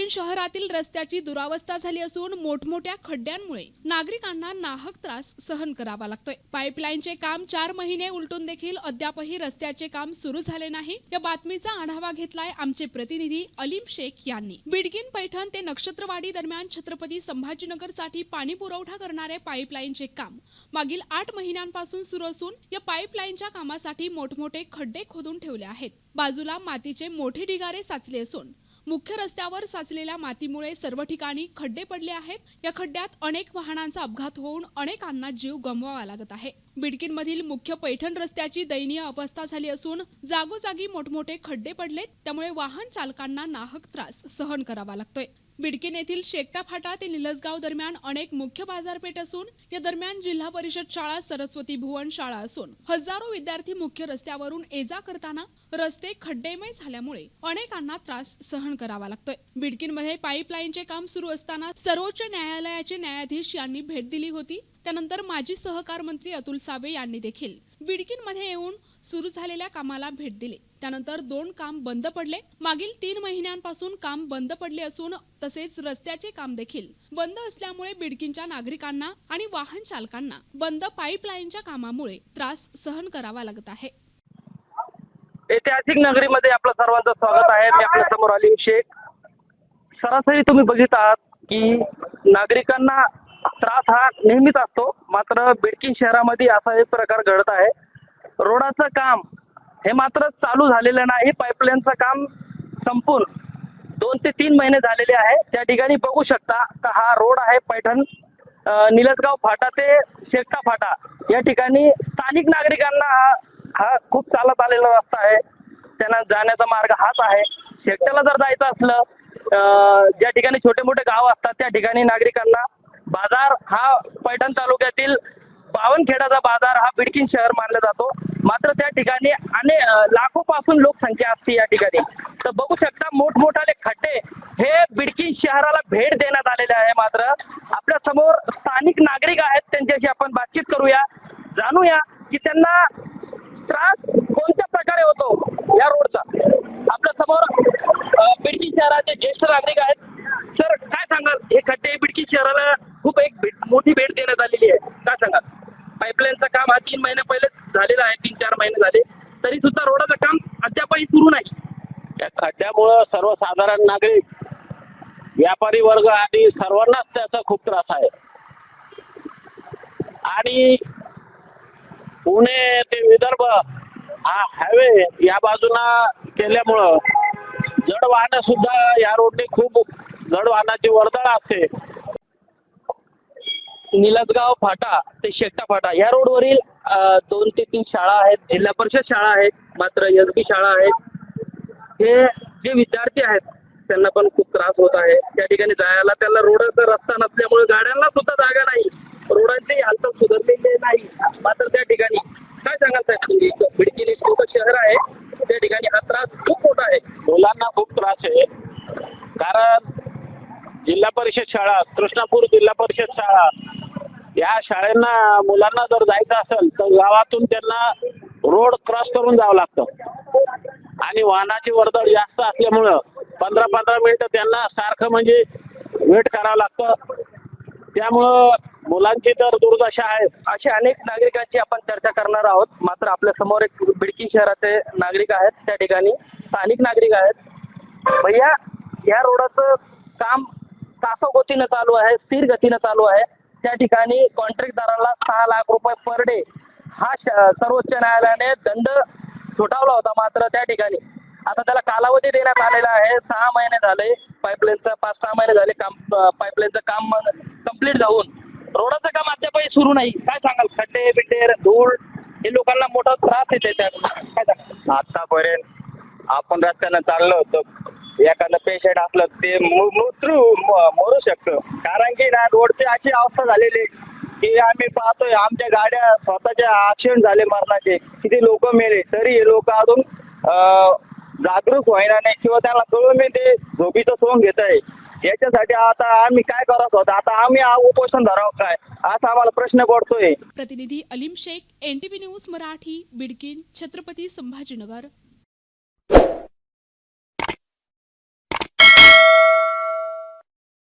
शहरातील रस्त्याची दुरावस्था झाली असून मोठमोठ्या खड्ड्यांमुळे नागरिकांना नाहक त्रास सहन करावा लागतोय। पाईपलाईनचे काम 4 महिने उलटून देखील अद्यापही रस्त्याचे काम सुरू झाले नाही। या बातमीचा आढावा घेतलाय आमचे प्रतिनिधी अलीम शेख यांनी। बिडकीन पैठण ते नक्षत्रवाडी दरम्यान छत्रपती संभाजीनगर साठी पाणी पुरवठा करणारे पाईपलाईनचे काम मागील 8 महिन्यांपासून सुरू असून या पाईपलाईनच्या कामासाठी मोठमोठे खड्डे खोदून ठेवले आहेत। बाजूला मातीचे मोठे ढिगारे साचले असून मुख्य रस्त्यावर साचलेल्या मातीमुळे सर्व ठिकाणी खड्डे पडले आहेत। या खड्ड्यात अनेक वाहनांचा अपघात होऊन अनेकांना जीव गमवावा लागत आहे। बिडकीनमधील मुख्य पैठण रस्त्याची दयनीय अवस्था झाली असून जागोजागी मोठमोठे खड्डे पडलेत, त्यामुळे वाहन चालकांना नाहक त्रास सहन करावा लागतोय। बिडकीन येथील शेकटा फाटा ते निलसगाव दरम्यान अनेक मुख्य बाजारपेठ असून या दरम्यान जिल्हा परिषद शाळा, सरस्वती भुवन शाळा असून हजारो विद्यार्थी मुख्य रस्त्यावरून ये-जा करताना रस्ते खड्डेमय झाल्यामुळे अनेकांना त्रास सहन करावा लागतोय। बिडकीनमध्ये पाईपलाईनचे काम सुरू असताना सर्वोच्च न्यायालयाचे न्यायाधीश यांनी भेट दिली होती। त्यानंतर माजी सहकार मंत्री अतुल सावे यांनी देखील बिडकीनमध्ये येऊन सुरू झालेल्या कामाला भेट दिली। त्यानंतर 2 काम बंद पडले। मागील 3 महिन्यांपासून काम बंद पडले असून तसेच रस्त्याचे काम देखील बंद असल्यामुळे बिडकीनच्या नागरिकांना आणि वाहन चालकांना बंद पाईपलाईनच्या कामामुळे त्रास सहन करावा लागत आहे। ऐतिहासिक नगरीमध्ये आपलं सर्वांचं स्वागत आहे। मी आपल्या समोर अलीम शेख। सरासरी तुम्ही बघित आहात की नागरिकांना त्रास हा नेहमीच असतो, मात्र बिडकीन शहरामध्ये असा एक प्रकार घडत आहे। रोडाचं काम हे मात्र चालू झालेलं नाही। पाईपलाईनचं काम संपून 2 ते 3 महिने झालेले आहे। त्या ठिकाणी बघू शकता का हा रोड आहे पैठण निलसगाव फाटा ते शेकटा फाटा। या ठिकाणी स्थानिक नागरिकांना हा खूप चालत आलेला रस्ता आहे, त्यांना जाण्याचा मार्ग हाच आहे। शेकट्याला जर जायचं असलं, ज्या ठिकाणी छोटे मोठे गाव असतात त्या ठिकाणी नागरिकांना बाजार हा पैठण तालुक्यातील बावनखेडाचा बाजार हा बिडकीन शहर मानला जातो, मात्र त्या ठिकाणी लाखो पासून लोकसंख्या असते या ठिकाणी। तर बघू शकता मोठमोठाले खड्डे हे बिडकीन शहराला भेट देण्यात आलेले आहे। मात्र आपल्या समोर स्थानिक नागरिक आहेत, त्यांच्याशी आपण बातचीत करूया, जाणूया की त्यांना त्रास कोणत्या प्रकारे होतो या रोडचा। आपल्या समोर बिडकीन शहराचे ज्येष्ठ नागरिक आहेत। सर, काय सांगाल, हे खड्डे बिडकीन शहराला खूप एक मोठी भेट देण्यात आलेली आहे, काय सांगाल? पाईपलाईनचं काम हा 3 महिने पहिले झालेलं आहे, 3-4 महिने झाले, तरी सुद्धा रोडाचं काम अद्यापही सुरू नाही। या खड्ड्यामुळं सर्वसाधारण नागरिक, व्यापारी वर्ग आणि सर्वांनाच त्याचा खूप त्रास आहे। आणि पुणे ते विदर्भ हा हायवे या बाजूला केल्यामुळं जड वाहनं सुद्धा या रोडने खूप जड वाहनाची वर्दळ असते। निलसगाव फाटा ते शेकटा फाटा या रोडवरील 2 ते 3 शाळा आहेत, जिल्हा परिषद शाळा आहेत, मात्र एसबी शाळा आहेत। हे जे विद्यार्थी आहेत त्यांना पण खूप त्रास होत आहे। त्या ठिकाणी जायला त्याला रोडचा रस्ता नसल्यामुळे गाड्यांना सुद्धा जागा नाही, रोडांची हालत सुधारलेली नाही। मात्र त्या ठिकाणी काय सांगाल साहेब तुम्ही, बिडकीन एक मोठं शहर आहे, त्या ठिकाणी हा त्रास खूप मोठा आहे, मुलांना खूप त्रास आहे। कारण जिल्हा परिषद शाळा, कृष्णापूर जिल्हा परिषद शाळा, या शाळेंना मुलांना जर जायचं असेल तर गावातून त्यांना रोड क्रॉस करून जावं लागतं आणि वाहनाची वर्दळ जास्त असल्यामुळं 15-15 मिनिटं त्यांना सारखं म्हणजे वेट करावं लागतं। त्यामुळं मुलांची तर दुर्दशा आहे। अशा अनेक नागरिकांची आपण चर्चा करणार आहोत। मात्र आपल्या समोर एक बिडकीन शहराचे नागरिक आहेत, त्या ठिकाणी स्थानिक नागरिक आहेत। भैया, या रोडाचं काम तासागतीनं चालू आहे, स्थिर गतीनं चालू आहे। त्या ठिकाणी कॉन्ट्रॅक्टदाराला 6 लाख रुपये पर डे हा सर्वोच्च न्यायालयाने दंड ठोठावला होता, मात्र त्या ठिकाणी आता त्याला कालावधी देण्यात आलेला आहे। 6 महिने झाले पाईपलाईनचं, 5-6 महिने झाले काम पाईपलाईनचं काम कंप्लीट जाऊन रोडाचं काम अद्यापही सुरू नाही। काय सांगाल, खड्डे बिड्डे धूळ हे लोकांना मोठा त्रास येते त्यात, काय सांगाल? आतापर्यंत आपण रस्त्यानं चाललो होतो, एखादा पेशंट असलं ते मरू शकतो, कारण की ना रोडची अशी अवस्था झालेली की आम्ही पाहतोय आमच्या गाड्या स्वतःच्या ऍक्सिडेंट झाले मरणाचे, किती लोक मेले, तरी हे लोक अजून जागरूक व्हायला नाही किंवा त्याला कळून मी ते झोपीचं सोंग घेत आहे। याच्यासाठी आता आम्ही काय करत होतो, आता आम्ही उपोषण धरावं काय, असा आम्हाला प्रश्न पडतोय। प्रतिनिधी अलीम शेख, NTV न्यूज मराठी, बिडकीन, छत्रपती संभाजीनगर।